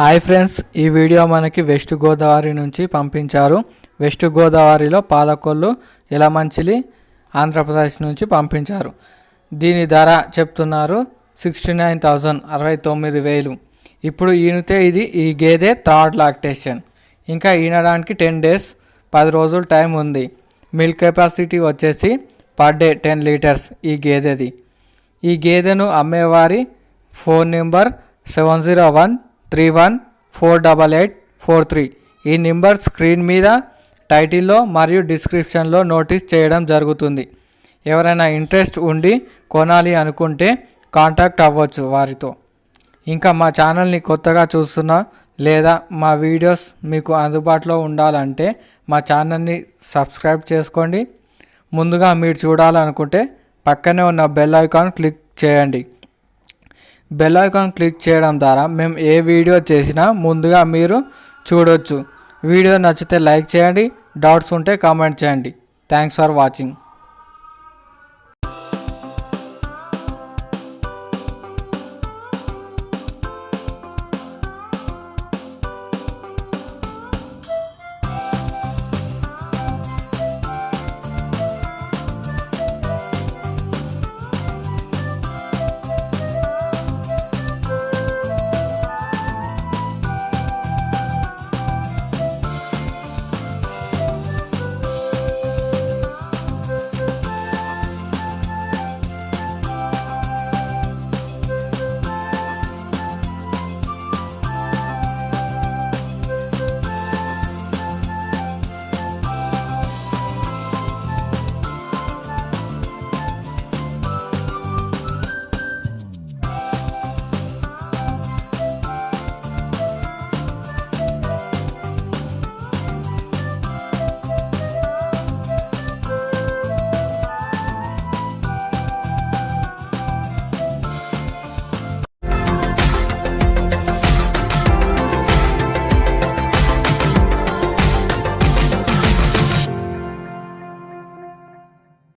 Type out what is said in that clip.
Hi friends, ఈ video మనకి west Godavari నుంచి పంపించారు. వెస్ట్ గోదావరిలో పాలకొల్లు యలమంచిలి ఆంధ్రప్రదేశ్ నుంచి పంపించారు. దీని ధర చెప్తున్నారు 69,000 69,000. ఇప్పుడు ఈనితే ఈ గేదె థర్డ్ లాక్టేషన్. ఇంకా ఈనడానికి 10 days 10 రోజులు టైం ఉంది. మిల్క్ కెపాసిటీ వచ్చేసి పర్ డే 10 లీటర్స్ ఈ గేదెది. ఈ గేదెను అమ్మేవారి ఫోన్ నెంబర్ 7013148843. ఈ నెంబర్ స్క్రీన్ మీద, టైటిల్లో మరియు డిస్క్రిప్షన్లో నోటీస్ చేయడం జరుగుతుంది. ఎవరైనా ఇంట్రెస్ట్ ఉండి కొనాలి అనుకుంటే కాంటాక్ట్ అవ్వచ్చు వారితో. ఇంకా మా ఛానల్ని కొత్తగా చూస్తున్నా లేదా మా వీడియోస్ మీకు అందుబాటులో ఉండాలంటే మా ఛానల్ని సబ్స్క్రైబ్ చేసుకోండి. ముందుగా మీరు చూడాలనుకుంటే పక్కనే ఉన్న బెల్ ఐకాన్ క్లిక్ చేయండి. బెల్ ఐకాన్ క్లిక్ చేయడం ద్వారా మేము ఏ వీడియో చేసినా ముందుగా మీరు చూడొచ్చు. వీడియో నచ్చితే లైక్ చేయండి, డౌట్స్ ఉంటే కామెంట్ చేయండి. Thanks for watching.